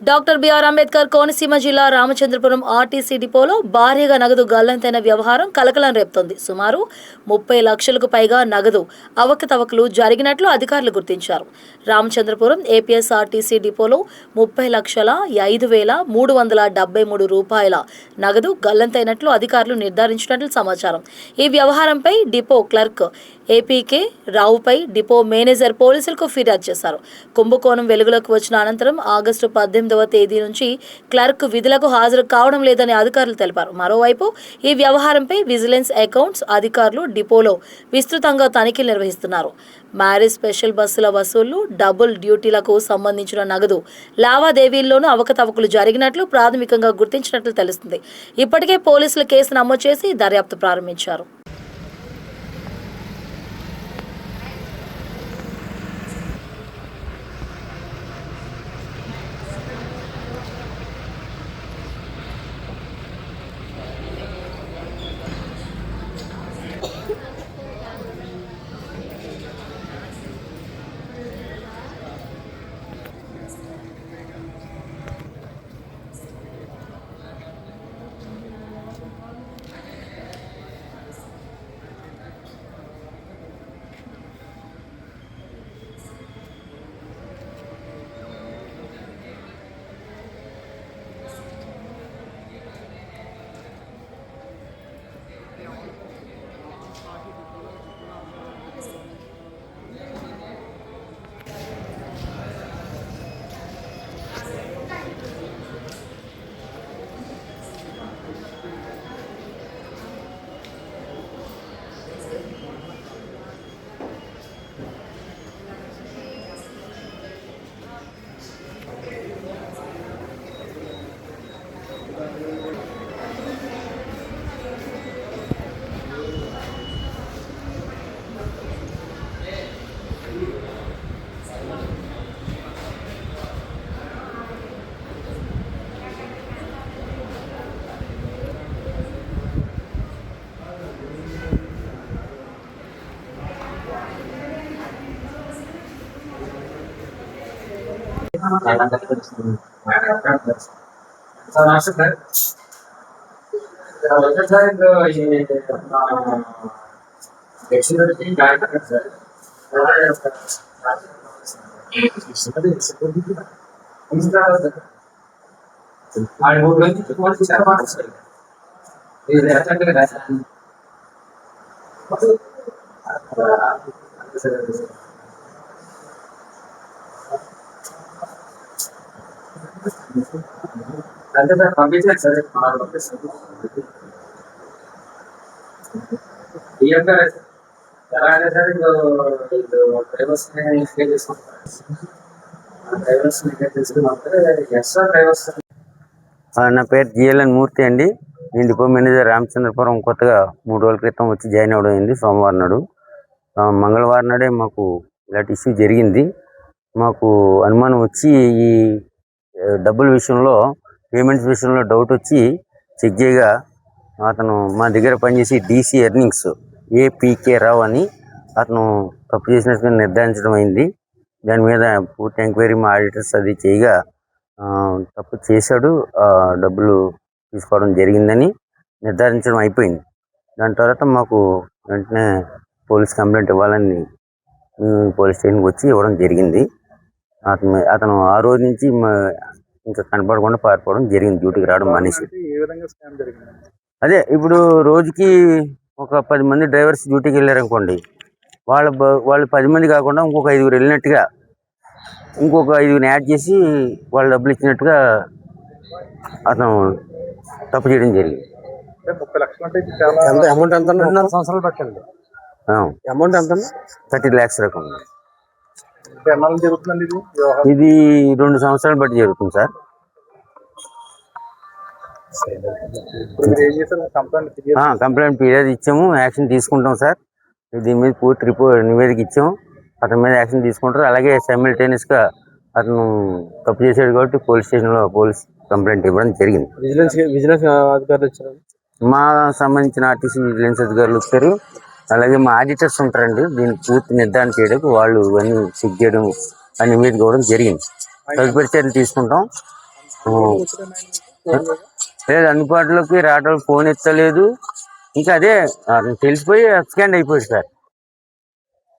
Doctor BR Ambedkar Konaseema జిల్లా Ramachandrapuram RTC డిపోలో భారీగా నగదు గల్లంతైన వ్యవహారం కలకలం రేపుతోంది. సుమారు 30 లక్షలకు పైగా నగదు అవకతవకలు జరిగినట్లు అధికారులు గుర్తించారు. రామచంద్రపురం ఏపీఎస్ఆర్టీసీ డిపోలో 30,05,373 రూపాయల నగదు గల్లంతైనట్లు అధికారులు నిర్ధారించినట్లు సమాచారం. ఈ వ్యవహారంపై డిపో క్లర్క్ ఏపీకే రావుపై డిపో మేనేజర్ పోలీసులకు ఫిర్యాదు చేశారు. కుంభకోణం వెలుగులోకి వచ్చిన అనంతరం ఆగస్టు 18వ తేదీ నుంచి క్లర్క్ విధులకు హాజరు కావడం లేదని అధికారులు తెలిపారు. మరోవైపు ఈ వ్యవహారంపై విజిలెన్స్ అకౌంట్స్ అధికారులు డిపోలో విస్తృతంగా తనిఖీలు నిర్వహిస్తున్నారు. మ్యారేజ్ స్పెషల్ బస్సుల వసూళ్లు, డబుల్ డ్యూటీలకు సంబంధించిన నగదు లావాదేవీల్లోనూ అవకతవకలు జరిగినట్లు ప్రాథమికంగా గుర్తించినట్లు తెలుస్తుంది. ఇప్పటికే పోలీసులు కేసు నమోదు చేసి దర్యాప్తు ప్రారంభించారు. అంటే సార్ పంపించారు సార్ ఎలా అంటే సార్ డ్రైవర్స్ ఎక్స్ట్రా డ్రైవర్స్. నా పేరు జిఎల్ఎన్ మూర్తి అండి. నేను డిపో మేనేజర్ రామచంద్రపురం కొత్తగా 3 రోజుల క్రితం వచ్చి జాయిన్ అవ్వడం అయింది. సోమవారం నాడు, మంగళవారం నాడే మాకు ఇలాంటి ఇష్యూ జరిగింది. మాకు అనుమానం వచ్చి ఈ డబ్బుల విషయంలో, పేమెంట్స్ విషయంలో డౌట్ వచ్చి చెక్ చేయగా అతను మా దగ్గర పనిచేసి డీసీ ఎర్నింగ్స్ ఏపీకే రావు అని అతను తప్పు చేసినట్టుగా నిర్ధారించడం అయింది. దాని మీద పూర్తి ఎంక్వైరీ మా ఆడిటర్స్ అది చేయగా తప్పు చేశాడు, డబ్బులు తీసుకోవడం జరిగిందని నిర్ధారించడం అయిపోయింది. దాని తర్వాత మాకు వెంటనే పోలీస్ కంప్లైంట్ ఇవ్వాలని పోలీస్ స్టేషన్కి వచ్చి ఇవ్వడం జరిగింది. అతను ఆ రోజు నుంచి ఇంకా కనపడకుండా పారిపోవడం జరిగింది. డ్యూటీకి రావడం మానేసి. అదే ఇప్పుడు రోజుకి ఒక 10 మంది డ్రైవర్స్ డ్యూటీకి వెళ్ళారనుకోండి, వాళ్ళు 10 మంది కాకుండా ఇంకొక 5గురు వెళ్ళినట్టుగా, ఇంకొక 5గురిని యాడ్ చేసి వాళ్ళు డబ్బులు ఇచ్చినట్టుగా అతను తప్పు చేయడం జరిగింది. 30 లక్షలు అంటే అమౌంట్ ఎంత? 2.5 సంవత్సరాలు పట్టండి. అమౌంట్ ఎంత? 30 lakhs రకం. జరుగుతుందండి ఇది 2 సంవత్సరాలు బట్టి జరుగుతుంది సార్. కంప్లైంట్ ఫిర్యాదు ఇచ్చాము, యాక్షన్ తీసుకుంటాం సార్. దీని మీద పూర్తి నివేదిక ఇచ్చాము, అతని మీద యాక్షన్ తీసుకుంటారు. అలాగే సైమిల్టేనియస్గా అతను తప్పు చేశాడు కాబట్టి పోలీస్ స్టేషన్లో పోలీస్ కంప్లైంట్ ఇవ్వడం జరిగింది. విజిలెన్స్ అధికారులు వచ్చారు, మా సంబంధించిన ఆర్టీసీ విజిలెన్స్ అధికారులు వచ్చారు. అలాగే మా ఆడిటర్స్ ఉంటారండి, దీన్ని పూర్తి నిర్ధారణ చేయడానికి వాళ్ళు ఇవన్నీ చెక్ చేయడం అని నివేదిక ఇవ్వడం జరిగింది. తదుపరి చర్యలు తీసుకుంటాం. లేదు, అందుబాటులోకి రావడం, ఫోన్ ఎత్తలేదు. ఇంకా అదే తెలిసిపోయి అప్స్కాండ్ అయిపోయాడు సార్.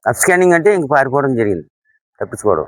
అప్స్కాండింగ్ అంటే ఇంక పారిపోవడం జరిగింది, తప్పించుకోవడం.